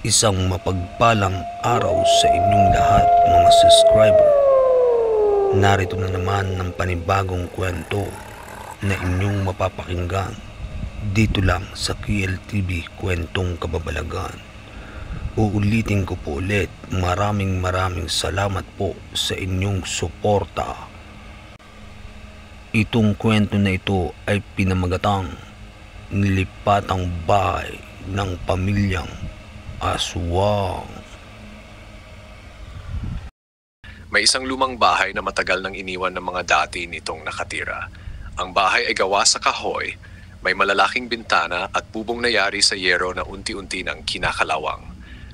Isang mapagpalang araw sa inyong lahat mga subscriber. Narito na naman ng panibagong kwento na inyong mapapakinggan dito lang sa QLTV Kwentong Kababalagan. Uulitin ko po ulit, maraming salamat po sa inyong suporta. Itong kwento na ito ay pinamagatang Nilipatang Bahay ng Pamilyang Aswang. May isang lumang bahay na matagal nang iniwan ng mga dati nitong nakatira. Ang bahay ay gawa sa kahoy, may malalaking bintana at bubong na yari sa yero na unti-unti nang kinakalawang.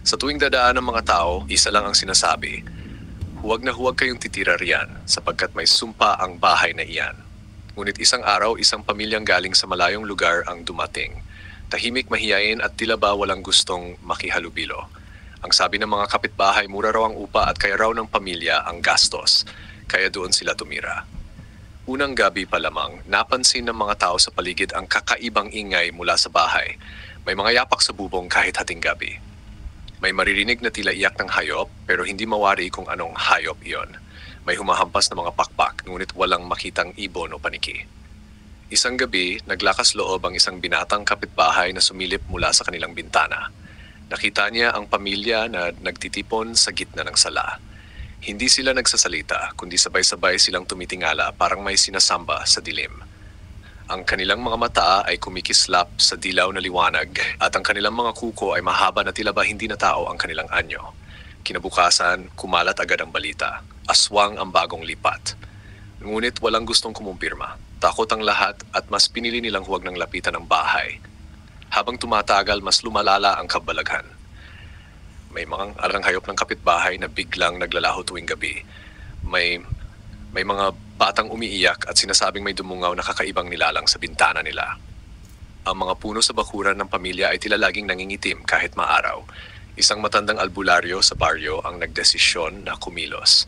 Sa tuwing dadaan ng mga tao, isa lang ang sinasabi, huwag na huwag kayong titira riyan sapagkat may sumpa ang bahay na iyan. Ngunit isang araw, isang pamilyang galing sa malayong lugar ang dumating. Tahimik, mahiyain at tila ba walang gustong makihalubilo. Ang sabi ng mga kapitbahay, mura raw ang upa at kaya raw ng pamilya ang gastos, kaya doon sila tumira. Unang gabi pa lamang, napansin ng mga tao sa paligid ang kakaibang ingay mula sa bahay. May mga yapak sa bubong kahit hating gabi. May maririnig na tila iyak ng hayop pero hindi mawari kung anong hayop iyon. May humahampas na mga pakpak ngunit walang makitang ibon o paniki. Isang gabi, naglakas loob ang isang binatang kapitbahay na sumilip mula sa kanilang bintana. Nakita niya ang pamilya na nagtitipon sa gitna ng sala. Hindi sila nagsasalita, kundi sabay-sabay silang tumitingala parang may sinasamba sa dilim. Ang kanilang mga mata ay kumikislap sa dilaw na liwanag at ang kanilang mga kuko ay mahaba na tila ba hindi na tao ang kanilang anyo. Kinabukasan, kumalat agad ang balita. Aswang ang bagong lipat. Ngunit walang gustong kumumpirma. Takot ang lahat at mas pinili nilang huwag nang lapitan ang bahay. Habang tumatagal, mas lumalala ang kabalaghan. May mga aranghayop ng kapitbahay na biglang naglalaho tuwing gabi. May mga batang umiiyak at sinasabing may dumungaw na kakaibang nilalang sa bintana nila. Ang mga puno sa bakuran ng pamilya ay tila laging nangingitim kahit maaraw. Isang matandang albularyo sa baryo ang nagdesisyon na kumilos.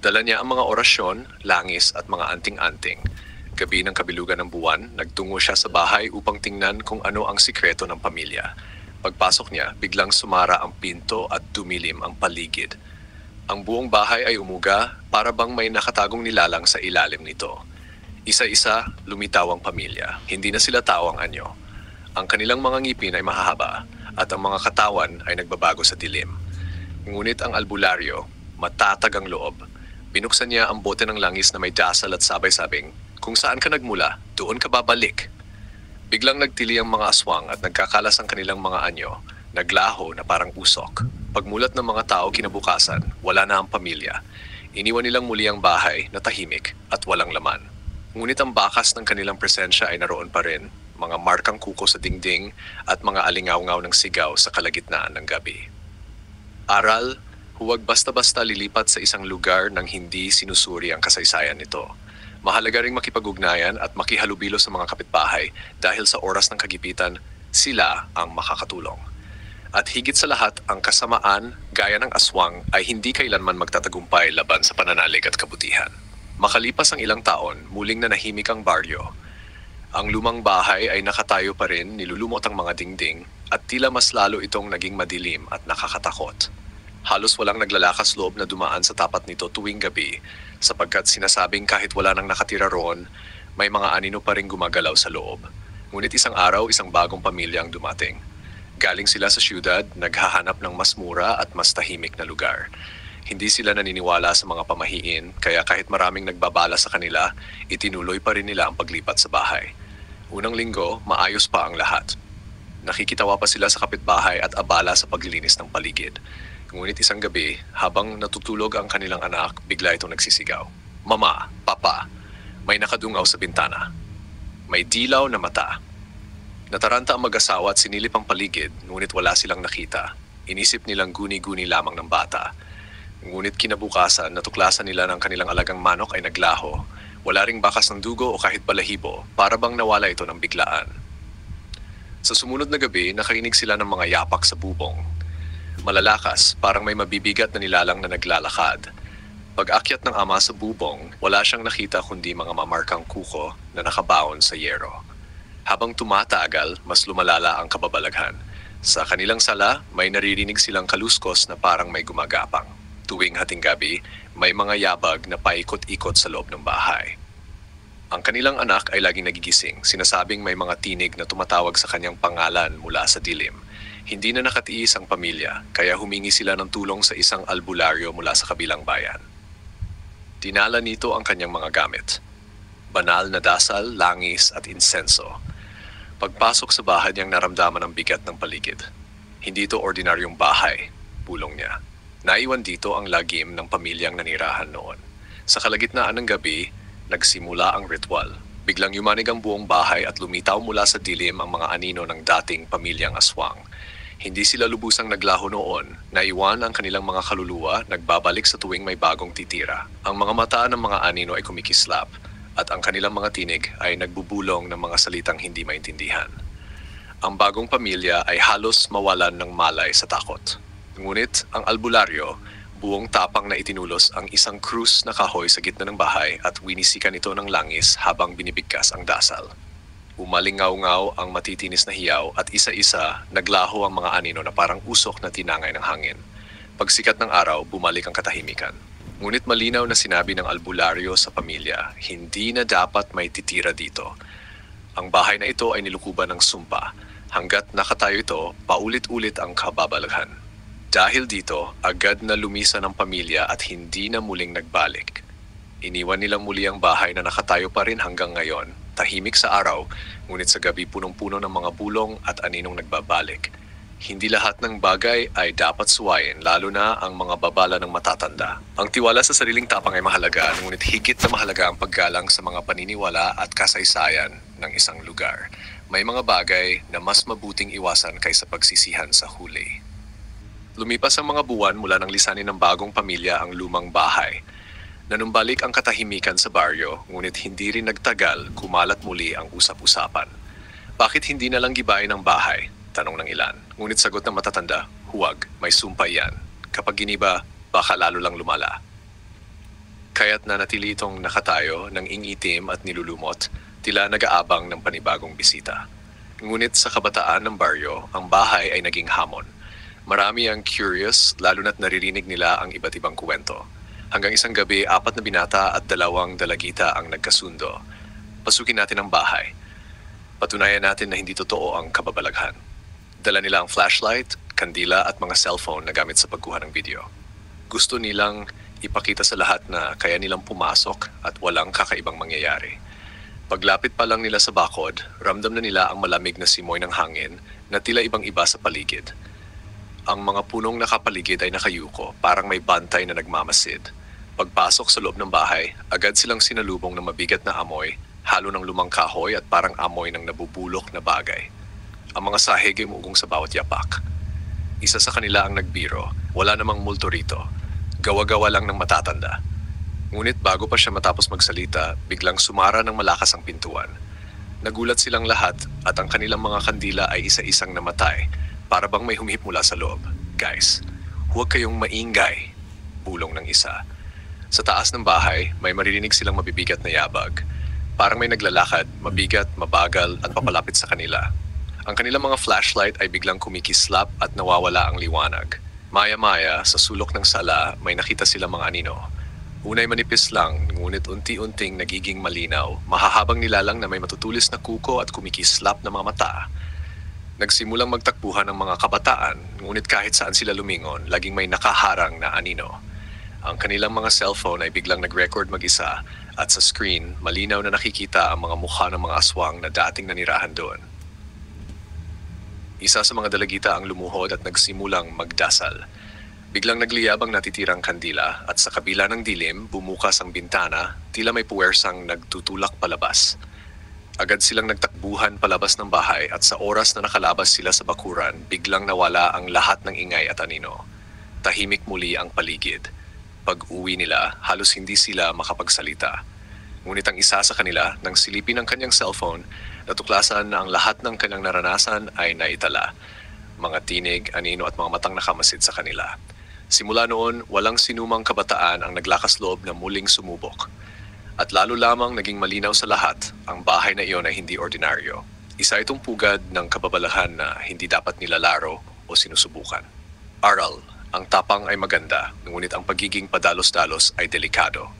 Dala niya ang mga orasyon, langis at mga anting-anting. Gabi ng kabilugan ng buwan, nagtungo siya sa bahay upang tingnan kung ano ang sikreto ng pamilya. Pagpasok niya, biglang sumara ang pinto at dumilim ang paligid. Ang buong bahay ay umuga para bang may nakatagong nilalang sa ilalim nito. Isa-isa, lumitaw ang pamilya. Hindi na sila tao ang anyo. Ang kanilang mga ngipin ay mahahaba at ang mga katawan ay nagbabago sa dilim. Ngunit ang albularyo, matatag ang loob. Binuksan niya ang bote ng langis na may dasal at sabay-sabing, kung saan ka nagmula, doon ka babalik. Biglang nagtili ang mga aswang at nagkakalas ang kanilang mga anyo, naglaho na parang usok. Pagmulat ng mga tao kinabukasan, wala na ang pamilya. Iniwan nilang muli ang bahay na tahimik at walang laman. Ngunit ang bakas ng kanilang presensya ay naroon pa rin, mga markang kuko sa dingding at mga alingaw-ngaw ng sigaw sa kalagitnaan ng gabi. Aral, huwag basta-basta lilipat sa isang lugar nang hindi sinusuri ang kasaysayan nito. Mahalaga ring makipag-ugnayan at makihalubilo sa mga kapitbahay dahil sa oras ng kagipitan, sila ang makakatulong. At higit sa lahat, ang kasamaan, gaya ng aswang, ay hindi kailanman magtatagumpay laban sa pananalig at kabutihan. Makalipas ang ilang taon, muling nanahimik ang baryo. Ang lumang bahay ay nakatayo pa rin, nilulumot ang mga dingding, at tila mas lalo itong naging madilim at nakakatakot. Halos walang naglalakas loob na dumaan sa tapat nito tuwing gabi sapagkat sinasabing kahit wala nang nakatira roon, may mga anino pa rin gumagalaw sa loob. Ngunit isang araw, isang bagong pamilya ang dumating. Galing sila sa syudad, naghahanap ng mas mura at mas tahimik na lugar. Hindi sila naniniwala sa mga pamahiin, kaya kahit maraming nagbabala sa kanila, itinuloy pa rin nila ang paglipat sa bahay. Unang linggo, maayos pa ang lahat. Nakikitawa pa sila sa kapitbahay at abala sa paglilinis ng paligid. Ngunit isang gabi, habang natutulog ang kanilang anak, bigla itong nagsisigaw. Mama, Papa, may nakadungaw sa bintana. May dilaw na mata. Nataranta ang mag-asawa at sinilip ang paligid, ngunit wala silang nakita. Inisip nilang guni-guni lamang ng bata. Ngunit kinabukasan, natuklasan nila ng kanilang alagang manok ay naglaho. Wala ring bakas ng dugo o kahit balahibo, para bang nawala ito ng biglaan. Sa sumunod na gabi, nakarinig sila ng mga yapak sa bubong. Malalakas, parang may mabibigat na nilalang na naglalakad. Pag-akyat ng ama sa bubong, wala siyang nakita kundi mga mamarkang kuko na nakabaon sa yero. Habang tumatagal, mas lumalala ang kababalaghan. Sa kanilang sala, may naririnig silang kaluskos na parang may gumagapang. Tuwing hating gabi, may mga yabag na paikot-ikot sa loob ng bahay. Ang kanilang anak ay laging nagigising, sinasabing may mga tinig na tumatawag sa kanyang pangalan mula sa dilim. Hindi na nakatiis ang pamilya, kaya humingi sila ng tulong sa isang albularyo mula sa kabilang bayan. Dinala nito ang kanyang mga gamit. Banal na dasal, langis at insenso. Pagpasok sa bahay niyang naramdaman ang bigat ng paligid. Hindi ito ordinaryong bahay, pulong niya. Naiwan dito ang lagim ng pamilyang nanirahan noon. Sa kalagitnaan ng gabi, nagsimula ang ritual. Biglang yumanig ang buong bahay at lumitaw mula sa dilim ang mga anino ng dating pamilyang aswang. Hindi sila lubusang naglaho noon, naiwan ang kanilang mga kaluluwa, nagbabalik sa tuwing may bagong titira. Ang mga mata ng mga anino ay kumikislap, at ang kanilang mga tinig ay nagbubulong ng mga salitang hindi maintindihan. Ang bagong pamilya ay halos mawalan ng malay sa takot. Ngunit ang albularyo, buong tapang na itinulos ang isang krus na kahoy sa gitna ng bahay at winisikan ito ng langis habang binibigkas ang dasal. Umalingaw-ngaw ang matitinis na hiyaw at isa-isa naglaho ang mga anino na parang usok na tinangay ng hangin. Pagsikat ng araw, bumalik ang katahimikan. Ngunit malinaw na sinabi ng albularyo sa pamilya, hindi na dapat may titira dito. Ang bahay na ito ay nilukuban ng sumpa. Hanggat nakatayo ito, paulit-ulit ang kababalaghan. Dahil dito, agad na lumisan ang pamilya at hindi na muling nagbalik. Iniwan nilang muli ang bahay na nakatayo pa rin hanggang ngayon, tahimik sa araw, ngunit sa gabi punong-puno ng mga bulong at aninong nagbabalik. Hindi lahat ng bagay ay dapat suwayin, lalo na ang mga babala ng matatanda. Ang tiwala sa sariling tapang ay mahalaga, ngunit higit na mahalaga ang paggalang sa mga paniniwala at kasaysayan ng isang lugar. May mga bagay na mas mabuting iwasan kaysa pagsisihan sa huli. Lumipas ang mga buwan mula nang lisanin ng bagong pamilya ang lumang bahay. Nanumbalik ang katahimikan sa baryo, ngunit hindi rin nagtagal, kumalat muli ang usap-usapan. Bakit hindi na lang gibain ang bahay? Tanong ng ilan. Ngunit sagot ng matatanda, huwag, may sumpa yan. Kapag giniba, baka lalo lang lumala. Kaya't nanatili itong nakatayo ng ingitim at nilulumot, tila nag-aabang ng panibagong bisita. Ngunit sa kabataan ng baryo, ang bahay ay naging hamon. Marami ang curious, lalo na't naririnig nila ang iba't ibang kwento. Hanggang isang gabi, 4 na binata at 2 dalagita ang nagkasundo. Pasukin natin ang bahay. Patunayan natin na hindi totoo ang kababalaghan. Dala nila ang flashlight, kandila at mga cellphone na gamit sa pagkuha ng video. Gusto nilang ipakita sa lahat na kaya nilang pumasok at walang kakaibang mangyayari. Paglapit pa lang nila sa bakod, ramdam na nila ang malamig na simoy ng hangin na tila ibang iba sa paligid. Ang mga punong nakapaligid ay nakayuko, parang may bantay na nagmamasid. Pagpasok sa loob ng bahay, agad silang sinalubong ng mabigat na amoy, halo ng lumang kahoy at parang amoy ng nabubulok na bagay. Ang mga sahig ay umuugong sa bawat yapak. Isa sa kanila ang nagbiro, wala namang multo rito. Gawa-gawa lang ng matatanda. Ngunit bago pa siya matapos magsalita, biglang sumara ng malakas ang pintuan. Nagulat silang lahat at ang kanilang mga kandila ay isa-isang namatay, para bang may humihip mula sa loob. Guys, huwag kayong maingay, bulong ng isa. Sa taas ng bahay, may maririnig silang mabibigat na yabag. Parang may naglalakad, mabigat, mabagal at papalapit sa kanila. Ang kanilang mga flashlight ay biglang kumikislap at nawawala ang liwanag. Maya-maya, sa sulok ng sala, may nakita silang mga anino. Unay manipis lang, ngunit unti-unting nagiging malinaw, mahahabang nilalang na may matutulis na kuko at kumikislap na mga mata. Nagsimulang magtakbuhan ng mga kabataan, ngunit kahit saan sila lumingon, laging may nakaharang na anino. Ang kanilang mga cellphone ay biglang nag-record mag-isa at sa screen, malinaw na nakikita ang mga mukha ng mga aswang na dating nanirahan doon. Isa sa mga dalagita ang lumuhod at nagsimulang magdasal. Biglang nagliyab ang natitirang kandila at sa kabila ng dilim, bumukas ang bintana, tila may puwersang nagtutulak palabas. Agad silang nagtakbuhan palabas ng bahay at sa oras na nakalabas sila sa bakuran, biglang nawala ang lahat ng ingay at anino. Tahimik muli ang paligid. Pag-uwi nila, halos hindi sila makapagsalita. Ngunit ang isa sa kanila, nang silipin ang kanyang cellphone, natuklasan na ang lahat ng kanyang naranasan ay naitala. Mga tinig, anino at mga matang nakamasid sa kanila. Simula noon, walang sinumang kabataan ang naglakas loob na muling sumubok. At lalo lamang naging malinaw sa lahat, ang bahay na iyon ay hindi ordinaryo. Isa itong pugad ng kababalahan na hindi dapat nilalaro o sinusubukan. Aral, ang tapang ay maganda, ngunit ang pagiging padalos-dalos ay delikado.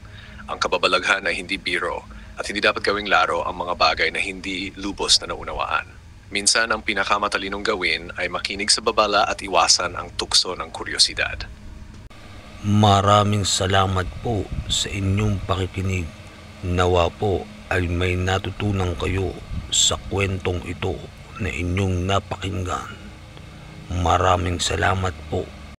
Ang kababalaghan ay hindi biro at hindi dapat gawing laro ang mga bagay na hindi lubos na naunawaan. Minsan ang pinakamatalinong gawin ay makinig sa babala at iwasan ang tukso ng kuryosidad. Maraming salamat po sa inyong pakikinig. Nawa po ay may natutunan kayo sa kwentong ito na inyong napakinggan. Maraming salamat po.